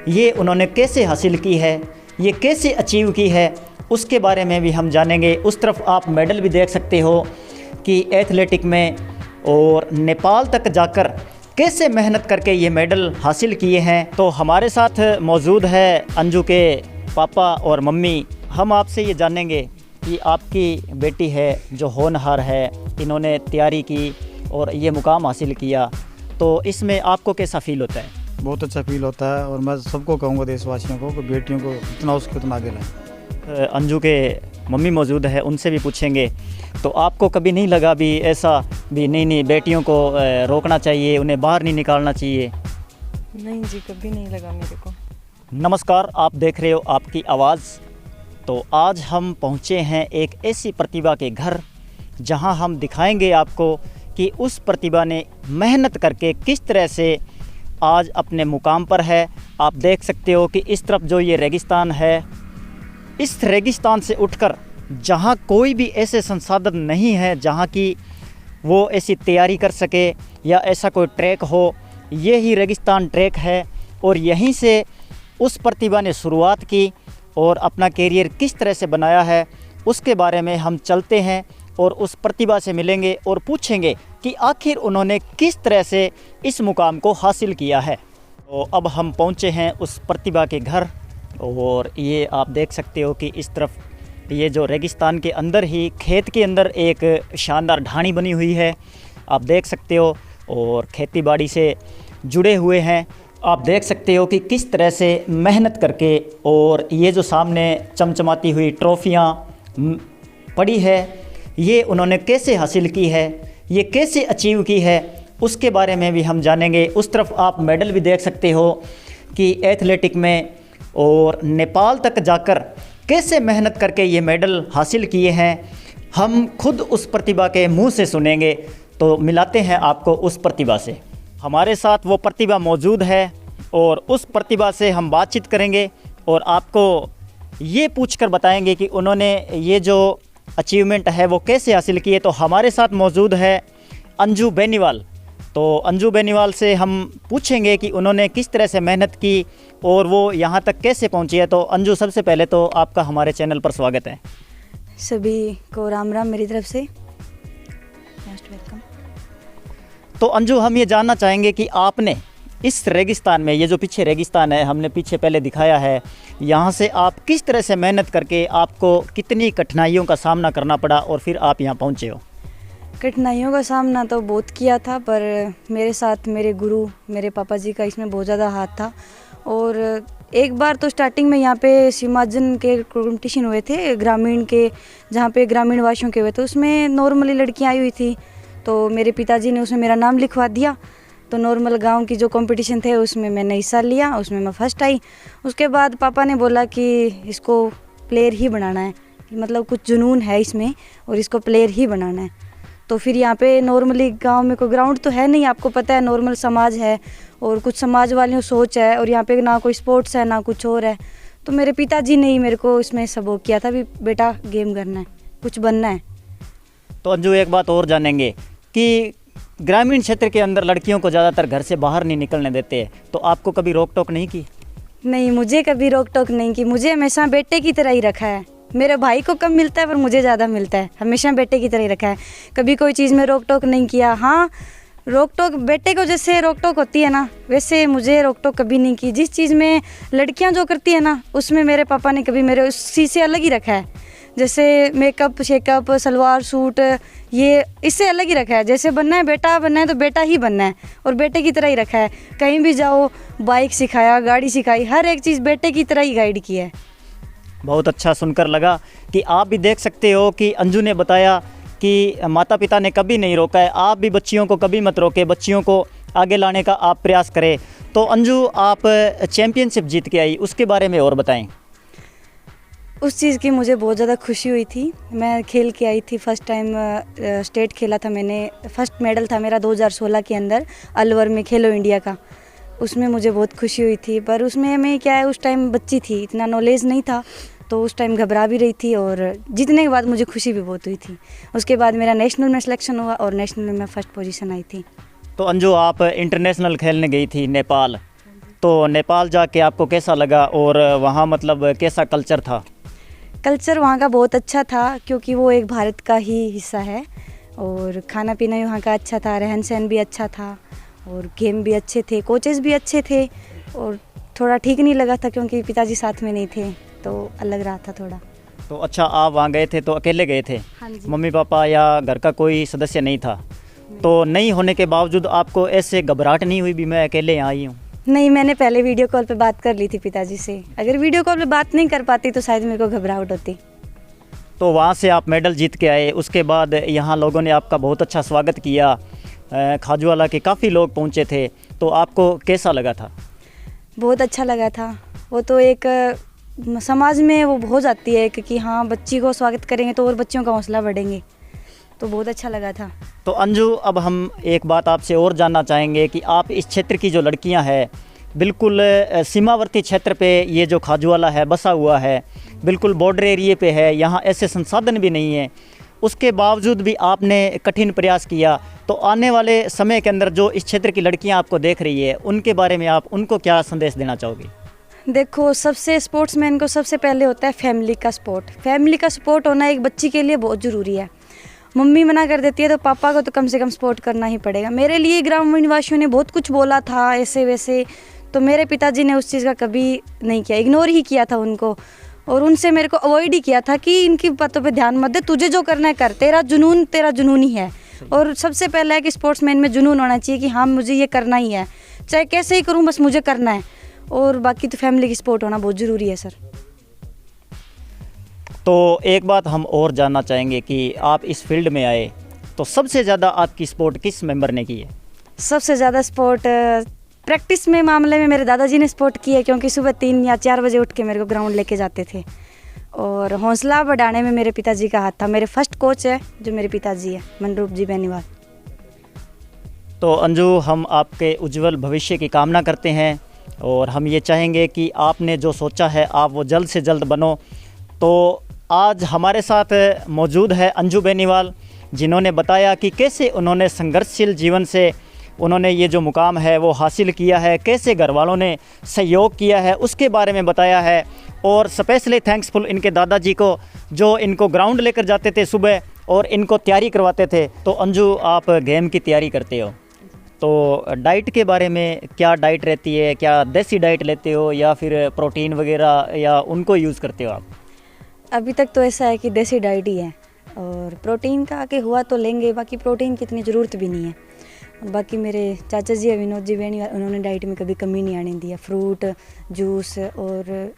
ये उन्होंने कैसे हासिल की है, ये कैसे अचीव की है, उसके बारे में भी हम जानेंगे। उस तरफ आप मेडल भी देख सकते हो कि एथलेटिक में और नेपाल तक जाकर कैसे मेहनत करके ये मेडल हासिल किए हैं। तो हमारे साथ मौजूद है अंजू के पापा और मम्मी। हम आपसे ये जानेंगे कि आपकी बेटी है जो होनहार है, इन्होंने तैयारी की और ये मुकाम हासिल किया, तो इसमें आपको कैसा फ़ील होता है? बहुत अच्छा फील होता है और मैं सबको कहूँगा देशवासियों को कि बेटियों को इतना उसको उतना आगे लाएं। अंजू के मम्मी मौजूद है, उनसे भी पूछेंगे। तो आपको कभी नहीं लगा भी ऐसा भी नहीं बेटियों को रोकना चाहिए, उन्हें बाहर नहीं निकालना चाहिए? नहीं जी, कभी नहीं लगा मेरे को। नमस्कार, आप देख रहे हो आपकी आवाज़। तो आज हम पहुँचे हैं एक ऐसी प्रतिभा के घर जहां हम दिखाएंगे आपको कि उस प्रतिभा ने मेहनत करके किस तरह से आज अपने मुकाम पर है। आप देख सकते हो कि इस तरफ जो ये रेगिस्तान है, इस रेगिस्तान से उठकर जहां कोई भी ऐसे संसाधन नहीं है जहां की वो ऐसी तैयारी कर सके या ऐसा कोई ट्रैक हो, ये ही रेगिस्तान ट्रैक है। और यहीं से उस प्रतिभा ने शुरुआत की और अपना कैरियर किस तरह से बनाया है, उसके बारे में हम चलते हैं और उस प्रतिभा से मिलेंगे और पूछेंगे कि आखिर उन्होंने किस तरह से इस मुकाम को हासिल किया है। तो अब हम पहुंचे हैं उस प्रतिभा के घर और ये आप देख सकते हो कि इस तरफ ये जो रेगिस्तान के अंदर ही खेत के अंदर एक शानदार ढाणी बनी हुई है, आप देख सकते हो, और खेतीबाड़ी से जुड़े हुए हैं। आप देख सकते हो कि किस तरह से मेहनत करके, और ये जो सामने चमचमाती हुई ट्रॉफियाँ पड़ी है, ये उन्होंने कैसे हासिल की है, ये कैसे अचीव की है, उसके बारे में भी हम जानेंगे। उस तरफ आप मेडल भी देख सकते हो कि एथलेटिक में और नेपाल तक जाकर कैसे मेहनत करके ये मेडल हासिल किए हैं। हम खुद उस प्रतिभा के मुंह से सुनेंगे। तो मिलाते हैं आपको उस प्रतिभा से। हमारे साथ वो प्रतिभा मौजूद है और उस प्रतिभा से हम बातचीत करेंगे और आपको ये पूछकर बताएंगे कि उन्होंने ये जो अचीवमेंट है वो कैसे हासिल किए। तो हमारे साथ मौजूद है अंजू बेनीवाल। तो अंजू बेनीवाल से हम पूछेंगे कि उन्होंने किस तरह से मेहनत की और वो यहाँ तक कैसे पहुँची है। तो अंजू, सबसे पहले तो आपका हमारे चैनल पर स्वागत है। सभी को राम राम मेरी तरफ से, मोस्ट वेलकम। तो अंजू, हम ये जानना चाहेंगे कि आपने इस रेगिस्तान में, ये जो पीछे रेगिस्तान है हमने पीछे पहले दिखाया है, यहाँ से आप किस तरह से मेहनत करके, आपको कितनी कठिनाइयों का सामना करना पड़ा और फिर आप यहाँ पहुँचे हो? कठिनाइयों का सामना तो बहुत किया था, पर मेरे साथ मेरे गुरु, मेरे पापा जी का इसमें बहुत ज़्यादा हाथ था। और एक बार तो स्टार्टिंग में यहाँ पे सीमाजन के कॉम्पिटिशन हुए थे ग्रामीण के, जहाँ पे ग्रामीण वासियों के हुए थे, उसमें नॉर्मली लड़कियाँ आई हुई थी। तो मेरे पिताजी ने उसमें मेरा नाम लिखवा दिया। तो नॉर्मल गांव की जो कंपटीशन थे उसमें मैंने हिस्सा लिया, उसमें मैं फर्स्ट आई। उसके बाद पापा ने बोला कि इसको प्लेयर ही बनाना है, मतलब कुछ जुनून है इसमें और इसको प्लेयर ही बनाना है। तो फिर यहाँ पे नॉर्मली गांव में कोई ग्राउंड तो है नहीं, आपको पता है, नॉर्मल समाज है और कुछ समाज वालियों सोच है, और यहाँ पे ना कोई स्पोर्ट्स है ना कुछ और है। तो मेरे पिताजी ने ही मेरे को इसमें सपोर्ट किया था भी बेटा गेम करना है, कुछ बनना है। तो अंजू, एक बात और जानेंगे कि ग्रामीण क्षेत्र के अंदर लड़कियों को ज़्यादातर घर से बाहर नहीं निकलने देते, तो आपको कभी रोक टोक नहीं की? नहीं, मुझे कभी रोक टोक नहीं की। मुझे हमेशा बेटे की तरह ही रखा है। मेरे भाई को कम मिलता है पर मुझे ज़्यादा मिलता है, हमेशा बेटे की तरह ही रखा है। कभी कोई चीज़ में रोक टोक नहीं किया। हाँ, रोक टोक बेटे को जैसे रोक टोक होती है ना, वैसे मुझे रोक टोक कभी नहीं की। जिस चीज़ में लड़कियां जो करती है ना, उसमें मेरे पापा ने कभी मेरे उस चीज़ से अलग ही रखा है। जैसे मेकअप शेकअप, सलवार सूट, ये इससे अलग ही रखा है। जैसे बनना है, बेटा बनना है तो बेटा ही बनना है और बेटे की तरह ही रखा है। कहीं भी जाओ, बाइक सिखाया, गाड़ी सिखाई, हर एक चीज़ बेटे की तरह ही गाइड की है। बहुत अच्छा सुनकर लगा कि आप भी देख सकते हो कि अंजू ने बताया कि माता पिता ने कभी नहीं रोका है। आप भी बच्चियों को कभी मत रोके, बच्चियों को आगे लाने का आप प्रयास करें। तो अंजू, आप चैम्पियनशिप जीत के आई, उसके बारे में और बताएं। उस चीज़ की मुझे बहुत ज़्यादा खुशी हुई थी। मैं खेल के आई थी, फर्स्ट टाइम स्टेट खेला था मैंने। फर्स्ट मेडल था मेरा 2016 के अंदर अलवर में खेलो इंडिया का। उसमें मुझे बहुत खुशी हुई थी, पर उसमें मैं क्या है, उस टाइम बच्ची थी, इतना नॉलेज नहीं था, तो उस टाइम घबरा भी रही थी। और जीतने के बाद मुझे खुशी भी बहुत हुई थी। उसके बाद मेरा नेशनल में सिलेक्शन हुआ और नेशनल में मैं फर्स्ट पोजीशन आई थी। तो अंजू, आप इंटरनेशनल खेलने गई थी नेपाल, तो नेपाल जाके आपको कैसा लगा और वहाँ मतलब कैसा कल्चर था? कल्चर वहाँ का बहुत अच्छा था क्योंकि वो एक भारत का ही हिस्सा है और खाना पीना भी वहाँ का अच्छा था, रहन सहन भी अच्छा था और गेम भी अच्छे थे, कोचेस भी अच्छे थे। और थोड़ा ठीक नहीं लगा था क्योंकि पिताजी साथ में नहीं थे तो अलग रहा था थोड़ा। तो अच्छा, आप वहाँ गए थे तो अकेले गए थे? हाँ जी। मम्मी पापा या घर का कोई सदस्य नहीं था? तो नहीं होने के बावजूद आपको ऐसे घबराहट नहीं हुई भी मैं अकेले यहाँ आई हूँ? नहीं, मैंने पहले वीडियो कॉल पे बात कर ली थी पिताजी से। अगर वीडियो कॉल पे बात नहीं कर पाती तो शायद मेरे को घबराहट होती। तो वहाँ से आप मेडल जीत के आए, उसके बाद यहाँ लोगों ने आपका बहुत अच्छा स्वागत किया, खाजूवाला के काफ़ी लोग पहुँचे थे, तो आपको कैसा लगा था? बहुत अच्छा लगा था। वो तो एक समाज में वो हो जाती है कि हाँ बच्ची को स्वागत करेंगे तो और बच्चियों का हौसला बढ़ेंगे, तो बहुत अच्छा लगा था। तो अंजू, अब हम एक बात आपसे और जानना चाहेंगे कि आप इस क्षेत्र की जो लड़कियां हैं, बिल्कुल सीमावर्ती क्षेत्र पे ये जो खाजूवाला है बसा हुआ है, बिल्कुल बॉर्डर एरिए पे है, यहाँ ऐसे संसाधन भी नहीं है, उसके बावजूद भी आपने कठिन प्रयास किया। तो आने वाले समय के अंदर जो इस क्षेत्र की लड़कियां आपको देख रही है, उनके बारे में आप उनको क्या संदेश देना चाहोगे? देखो, सबसे स्पोर्ट्समैन को सबसे पहले होता है फैमिली का सपोर्ट। फैमिली का सपोर्ट होना एक बच्ची के लिए बहुत ज़रूरी है। मम्मी मना कर देती है तो पापा को तो कम से कम सपोर्ट करना ही पड़ेगा। मेरे लिए ग्रामीण निवासियों ने बहुत कुछ बोला था ऐसे वैसे, तो मेरे पिताजी ने उस चीज़ का कभी नहीं किया, इग्नोर ही किया था उनको, और उनसे मेरे को अवॉइड ही किया था कि इनकी बातों पे ध्यान मत दे, तुझे जो करना है कर, तेरा जुनून ही है। और सबसे पहला है कि स्पोर्ट्समैन में जुनून होना चाहिए कि हाँ मुझे ये करना ही है, चाहे कैसे ही करूँ, बस मुझे करना है। और बाकी तो फैमिली की सपोर्ट होना बहुत ज़रूरी है सर। तो एक बात हम और जानना चाहेंगे कि आप इस फील्ड में आए तो सबसे ज़्यादा आपकी सपोर्ट किस मेंबर ने की है? सबसे ज़्यादा सपोर्ट प्रैक्टिस में मामले में मेरे दादाजी ने सपोर्ट की है, क्योंकि सुबह 3 या 4 बजे उठ के मेरे को ग्राउंड लेके जाते थे। और हौसला बढ़ाने में मेरे पिताजी का हाथ था। मेरे फर्स्ट कोच है जो मेरे पिताजी है, मनरूप जी बेनीवाल। तो अंजू, हम आपके उज्जवल भविष्य की कामना करते हैं और हम ये चाहेंगे कि आपने जो सोचा है आप वो जल्द से जल्द बनो। तो आज हमारे साथ मौजूद है अंजू बेनीवाल, जिन्होंने बताया कि कैसे उन्होंने संघर्षशील जीवन से उन्होंने ये जो मुकाम है वो हासिल किया है, कैसे घर वालों ने सहयोग किया है उसके बारे में बताया है। और स्पेशली थैंक्सफुल इनके दादाजी को, जो इनको ग्राउंड लेकर जाते थे सुबह और इनको तैयारी करवाते थे। तो अंजू, आप गेम की तैयारी करते हो, तो डाइट के बारे में क्या डाइट रहती है? क्या देसी डाइट लेते हो या फिर प्रोटीन वगैरह, या उनको यूज़ करते हो आप? अभी तक तो ऐसा है कि देसी डाइट ही है, और प्रोटीन का आगे हुआ तो लेंगे, बाकी प्रोटीन की इतनी ज़रूरत भी नहीं है। बाकी मेरे चाचा जी है विनोद जी बेनीवाल, उन्होंने डाइट में कभी कमी नहीं आने दिया। फ्रूट जूस और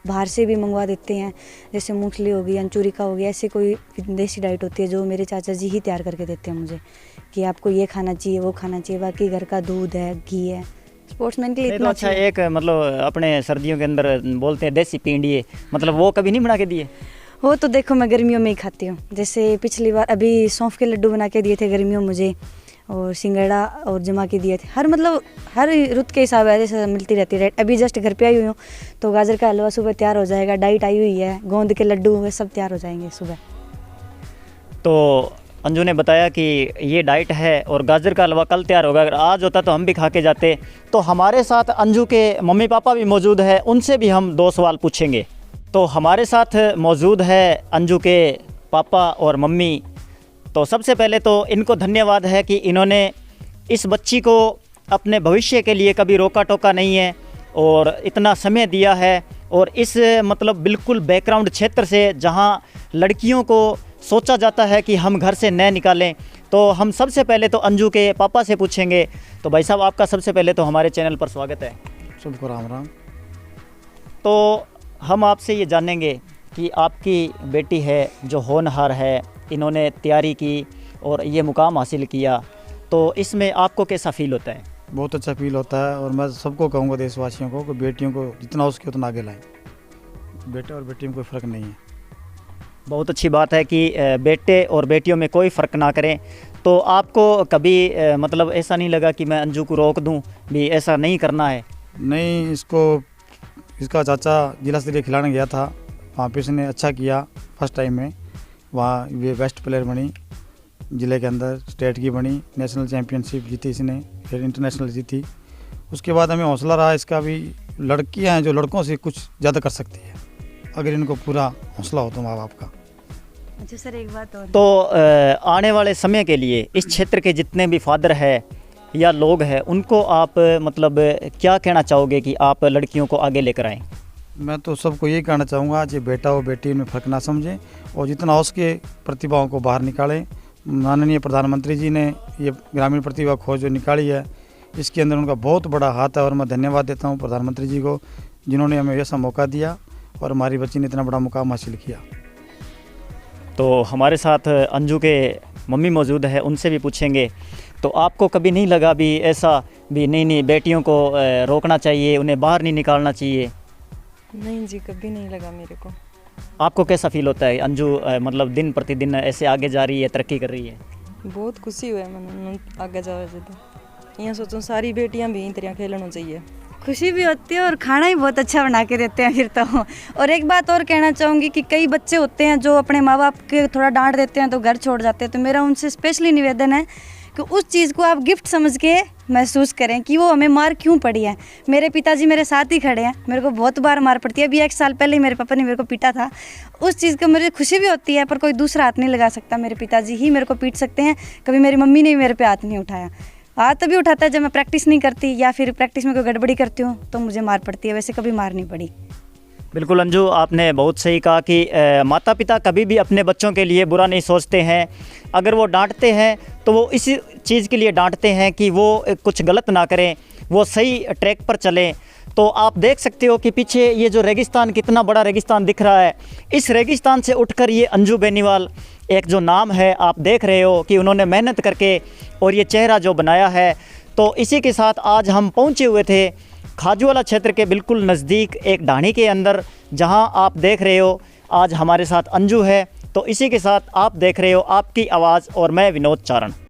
बाहर से भी मंगवा देते हैं, जैसे मूंगफली हो गई, अंचूरिका हो गया, ऐसे कोई देसी डाइट होती है जो मेरे चाचा जी ही तैयार करके देते हैं मुझे कि आपको ये खाना चाहिए, वो खाना चाहिए। बाकी घर का दूध है, घी है, स्पोर्ट्समैन के लिए इतना अच्छा। एक मतलब अपने सर्दियों के अंदर बोलते हैं देसी पिंडिये, मतलब वो कभी नहीं बना के दिए? वो तो देखो मैं गर्मियों में ही खाती हूँ। जैसे पिछली बार अभी सौंफ के लड्डू बना के दिए थे गर्मियों मुझे, और सिंगड़ा और जमा के दिए थे। हर रुत के हिसाब से मिलती रहती है डाइट। अभी जस्ट घर पे आई हुई हूँ तो गाजर का हलवा सुबह तैयार हो जाएगा, डाइट आई हुई है, गोंद के लड्डू वे सब तैयार हो जाएंगे सुबह। तो अंजू ने बताया कि ये डाइट है और गाजर का हलवा कल तैयार होगा। अगर आज होता तो हम भी खा के जाते। तो हमारे साथ अंजू के मम्मी पापा भी मौजूद है, उनसे भी हम 2 सवाल पूछेंगे। तो हमारे साथ मौजूद है अंजू के पापा और मम्मी। तो सबसे पहले तो इनको धन्यवाद है कि इन्होंने इस बच्ची को अपने भविष्य के लिए कभी रोका टोका नहीं है और इतना समय दिया है। और इस मतलब बिल्कुल बैकग्राउंड क्षेत्र से जहां लड़कियों को सोचा जाता है कि हम घर से न निकालें, तो हम सबसे पहले तो अंजू के पापा से पूछेंगे। तो भाई साहब, आपका सबसे पहले तो हमारे चैनल पर स्वागत है। सबको राम राम। तो हम आपसे ये जानेंगे कि आपकी बेटी है जो होनहार है, इन्होंने तैयारी की और ये मुकाम हासिल किया, तो इसमें आपको कैसा फील होता है? बहुत अच्छा फील होता है, और मैं सबको कहूँगा देशवासियों को कि बेटियों को जितना हो सके उतना आगे लाएं। बेटे और बेटियों में कोई फ़र्क नहीं है। बहुत अच्छी बात है कि बेटे और बेटियों में कोई फ़र्क ना करें। तो आपको कभी मतलब ऐसा नहीं लगा कि मैं अंजू को रोक दूं, भी ऐसा नहीं करना है? नहीं, इसका चाचा जिला स्तरीय खिलाने गया था, वहाँ पे इसने अच्छा किया फर्स्ट टाइम में। वहाँ ये बेस्ट प्लेयर बनी, ज़िले के अंदर स्टेट की बनी, नेशनल चैम्पियनशिप जीती इसने, फिर इंटरनेशनल जीती। उसके बाद हमें हौसला रहा इसका भी, लड़कियां हैं जो लड़कों से कुछ ज़्यादा कर सकती है अगर इनको पूरा हौसला हो तो माँ बाप का। अच्छा सर, एक बात और। तो आने वाले समय के लिए इस क्षेत्र के जितने भी फादर है या लोग हैं उनको आप मतलब क्या कहना चाहोगे कि आप लड़कियों को आगे लेकर आएँ? मैं तो सबको यही कहना चाहूँगा, जो बेटा हो बेटी में फ़र्क ना समझें और जितना हो सके प्रतिभाओं को बाहर निकालें। माननीय प्रधानमंत्री जी ने ये ग्रामीण प्रतिभा खोज जो निकाली है, इसके अंदर उनका बहुत बड़ा हाथ है और मैं धन्यवाद देता हूँ प्रधानमंत्री जी को, जिन्होंने हमें ऐसा मौका दिया और हमारी बच्ची ने इतना बड़ा मुकाम हासिल किया। तो हमारे साथ अंजू के मम्मी मौजूद है, उनसे भी पूछेंगे। तो आपको कभी नहीं लगा भी ऐसा भी नहीं बेटियों को रोकना चाहिए, उन्हें बाहर नहीं निकालना चाहिए? नहीं जी, कभी नहीं लगा मेरे को। आपको कैसा फील होता है अंजू मतलब दिन प्रतिदिन ऐसे आगे जा रही है, तरक्की कर रही है? बहुत खुशी हुआ है मैंने आगे जावे से, तो यहाँ सोचो सारी बेटियाँ भी तरह खेलना चाहिए। खुशी भी होती है और खाना ही बहुत अच्छा बना के देते हैं फिर तो। और एक बात और कहना चाहूँगी कि कई बच्चे होते हैं जो अपने माँ बाप के थोड़ा डांट देते हैं तो घर छोड़ जाते हैं, तो मेरा उनसे स्पेशली निवेदन है कि उस चीज़ को आप गिफ्ट समझ के महसूस करें कि वो हमें मार क्यों पड़ी है। मेरे पिताजी मेरे साथ ही खड़े हैं, मेरे को बहुत बार मार पड़ती है। अभी 1 साल पहले ही मेरे पापा ने मेरे को पीटा था, उस चीज़ को मुझे खुशी भी होती है, पर कोई दूसरा हाथ नहीं लगा सकता। मेरे पिताजी ही मेरे को पीट सकते हैं, कभी मेरी मम्मी ने भी मेरे पे हाथ नहीं उठाया। हाथ तभी उठाता है जब मैं प्रैक्टिस नहीं करती या फिर प्रैक्टिस में कोई गड़बड़ी करती हूँ तो मुझे मार पड़ती है, वैसे कभी मार नहीं पड़ी। बिल्कुल अंजू, आपने बहुत सही कहा कि माता पिता कभी भी अपने बच्चों के लिए बुरा नहीं सोचते हैं। अगर वो डांटते हैं तो वो इसी चीज़ के लिए डांटते हैं कि वो कुछ गलत ना करें, वो सही ट्रैक पर चलें। तो आप देख सकते हो कि पीछे ये जो रेगिस्तान, कितना बड़ा रेगिस्तान दिख रहा है, इस रेगिस्तान से उठकर ये अंजू बेनीवाल एक जो नाम है, आप देख रहे हो कि उन्होंने मेहनत करके और ये चेहरा जो बनाया है। तो इसी के साथ आज हम पहुँचे हुए थे खाजूवाला क्षेत्र के बिल्कुल नज़दीक एक ढाणी के अंदर, जहां आप देख रहे हो आज हमारे साथ अंजू है। तो इसी के साथ आप देख रहे हो आपकी आवाज़ और मैं विनोद चारण।